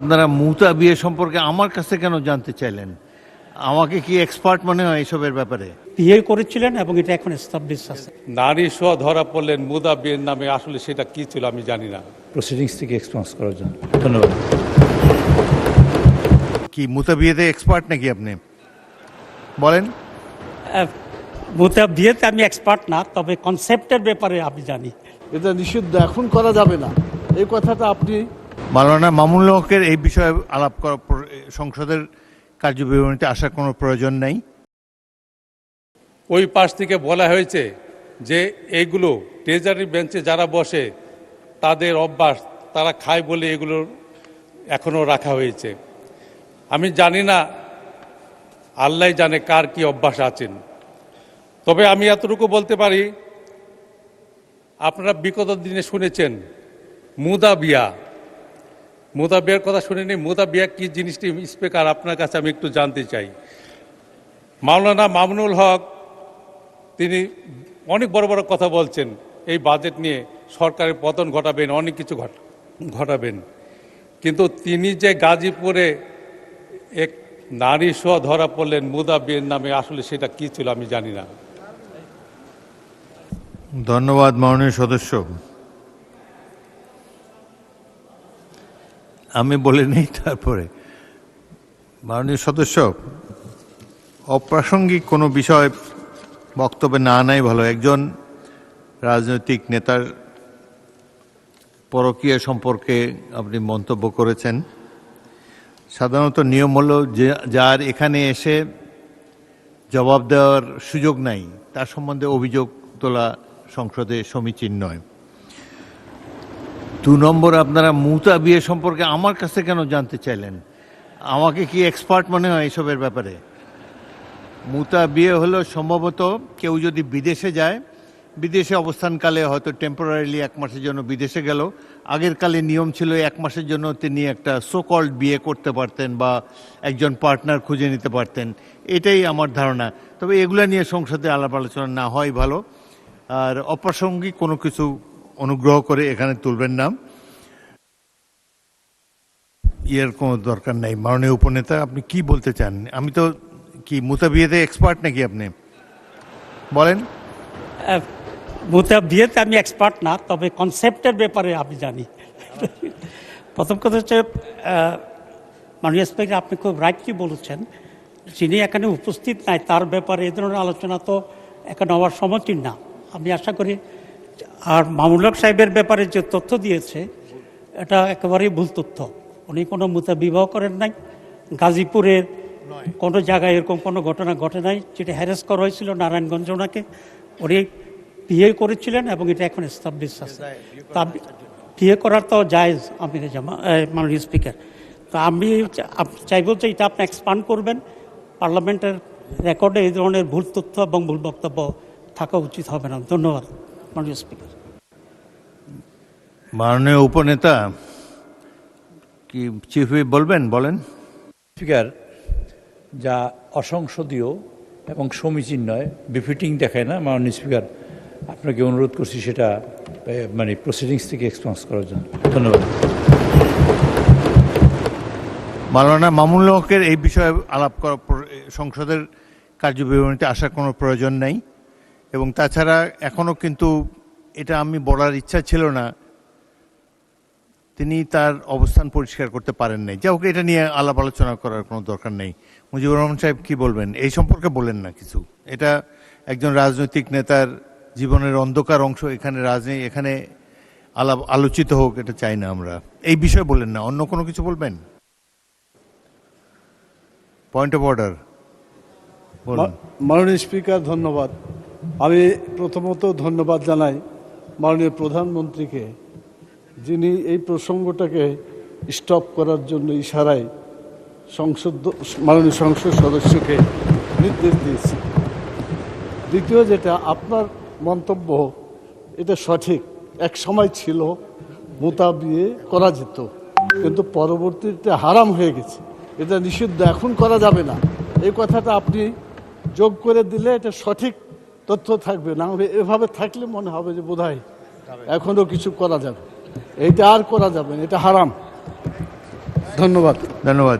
আপনারা মুতা বিয়ে সম্পর্কে আমার কাছে কেন জানতে চাইলেন? আমাকে কি এক্সপার্ট মনে হয় এসবের ব্যাপারে? বিয়ে করেছিলেন এবং এটা এখন এস্টাবলিশ আছে। নারী সহ ধরা পড়লেন মুদা বিয়ের নামে, আসলে সেটা কি ছিল আমি জানি না। প্রসিডিংস থেকে এক্সপেন্স করার জন্য ধন্যবাদ। কি মুতা বিয়েতে এক্সপার্ট নাকি আপনি? বলেন। মুতা বিয়েতে আমি এক্সপার্ট না, তবে কনসেপ্টের ব্যাপারে আমি জানি। এটা নিষিদ্ধ, এখন করা যাবে না, এই কথাটা আপনি। মাওলানা মামুনুল হকের এই বিষয়ে আলাপ করা সংসদের কার্যবিবরণীতে আসার কোনো প্রয়োজন নেই। ওই পাশ থেকে বলা হয়েছে যে এইগুলো ট্রেজারি বেঞ্চে যারা বসে তাদের অভ্যাস, তারা খায় বলে এগুলো এখনও রাখা হয়েছে। আমি জানি না, আল্লাহ জানে কার কি অভ্যাস আছেন। তবে আমি এতটুকু বলতে পারি, আপনারা বিগত দিনে শুনেছেন মুদা বিয়া। মুদা বিয়ার কথা শুনেনি? মুদা বিয়া কি জিনিসটি স্পিকার আপনার কাছে আমি একটু জানতে চাই। মাওলানা মামুনুল হক তিনি অনেক বড় বড় কথা বলছেন, এই বাজেট নিয়ে সরকারের পতন ঘটাবেন, অনেক কিছু ঘটাবেন, কিন্তু তিনি যে গাজীপুরে এক নারী সহ ধরা পড়লেন মুদা বিয়ের নামে, আসলে সেটা কি ছিল আমি জানি না। ধন্যবাদ মাননীয় সদস্য। আমি বলে নেই তারপরে। মাননীয় সদস্য, অপ্রাসঙ্গিক কোনো বিষয় বক্তব্যে না নাই ভালো। একজন রাজনৈতিক নেতার পরকীয়া সম্পর্কে আপনি মন্তব্য করেছেন। সাধারণত নিয়ম হলো যে যার এখানে এসে জবাব দেওয়ার সুযোগ নাই তার সম্বন্ধে অভিযোগ তোলা সংসদে সমীচীন নয়। 2 নম্বর, আপনারা মুতা বিয়ে সম্পর্কে আমার কাছে কেন জানতে চাইলেন? আমাকে কি এক্সপার্ট মনে হয় এসবের ব্যাপারে? মুতা বিয়ে হলো সম্ভবত কেউ যদি বিদেশে যায়, বিদেশে অবস্থানকালে হয়তো টেম্পোরারিলি 1 মাসের জন্য বিদেশে গেল, আগের কালে নিয়ম ছিল 1 মাসের জন্য তিনি একটা সোকল্ড বিয়ে করতে পারতেন বা একজন পার্টনার খুঁজে নিতে পারতেন, এটাই আমার ধারণা। তবে এগুলো নিয়ে সংসদে আলাপ আলোচনা না হয় ভালো। আর অপ্রাসঙ্গিক কোনো কিছু অনুগ্রহ করে এখানে তুলবেন না, এর কোনো দরকার নাই। মাননীয় উপনেতা, আপনি কি বলতে চান? আমি তো কি মুতা বিয়েতে এক্সপার্ট নাকি আপনি? বলেন। মুতা বিয়েতে আমি এক্সপার্ট না, তবে কনসেপ্টের ব্যাপারে আমি জানি। প্রথম কথা হচ্ছে, মাননীয় স্পিকার আপনি খুব রাইটলি বলেছেন, যিনি এখানে উপস্থিত নাই তার ব্যাপারে এ ধরনের আলোচনা তো এখানে হওয়ার সমীচীন না। আমি আশা করি, আর মামুনুল হক সাহেবের ব্যাপারে যে তথ্য দিয়েছে এটা একেবারেই ভুল তথ্য। উনি কোনো মুতা বিবাহ করেন নাই, গাজীপুরের কোনো জায়গায় এরকম কোনো ঘটনা ঘটে নাই। যেটা হ্যারেস করা হয়েছিল নারায়ণগঞ্জে, ওনাকে উনি বিয়ে করেছিলেন এবং এটা এখন এস্টাবলিশ আছে। তা বিয়ে করার তো জায়েজ আমির জামা মাননীয় স্পিকার। তো আমি চাইব যে এটা আপনি এক্সপান্ড করবেন। পার্লামেন্টের রেকর্ডে এই ধরনের ভুল তথ্য এবং ভুল বক্তব্য থাকা উচিত হবে না। ধন্যবাদ মাননীয় স্পিকার। মাননীয় উপনেতা কি চিফ হুইপ বলবেন? বলেন। স্পিকার, যা অসংসদীয় এবং সমীচীন নয়, বিফিটিং দেখায় না। মাননীয় স্পিকার, আপনাকে অনুরোধ করছি সেটা প্রসিডিংস থেকে এক্সপেন্স করার জন্য ধন্যবাদ। মাওলানা মামুনুল হকের এই বিষয়ে আলাপ করা সংসদের কার্যবিবরণীতে আসার কোনো প্রয়োজন নেই। এবং তাছাড়া এখনও কিন্তু এটা আমি বলার ইচ্ছা ছিল না, তিনি তার অবস্থান পরিষ্কার করতে পারেন নাই। যাই হোক, এটা নিয়ে আলাপ আলোচনা করার কোনো দরকার নেই। মুজিবুর রহমান সাহেব কি বলবেন এই সম্পর্কে? বলেন না কিছু। এটা একজন রাজনৈতিক নেতার জীবনের অন্ধকার অংশ, এখানে এখানে আলোচিত হোক এটা চাই না আমরা। এই বিষয়ে বলেন না, অন্য কোনো কিছু বলবেন? Point of order. মাননীয় স্পিকার, ধন্যবাদ। আমি প্রথমত ধন্যবাদ জানাই মাননীয় প্রধানমন্ত্রীকে, যিনি এই প্রসঙ্গটাকে স্টপ করার জন্য ইশারায় মাননীয় সংসদ সদস্যকে নির্দেশ দিয়েছে। দ্বিতীয় যেটা, আপনার মন্তব্য এটা সঠিক। এক সময় ছিল মুতা বিয়ে করা যেত, কিন্তু পরবর্তীতে হারাম হয়ে গেছে, এটা নিষিদ্ধ, এখন করা যাবে না, এই কথাটা আপনি যোগ করে দিলে এটা সঠিক তথ্য থাকবে। না এভাবে থাকলে মনে হবে যে বোধহয় এখনও কিছু করা যাবে। এইটা আর করা যাবে না, এটা হারাম। ধন্যবাদ। ধন্যবাদ।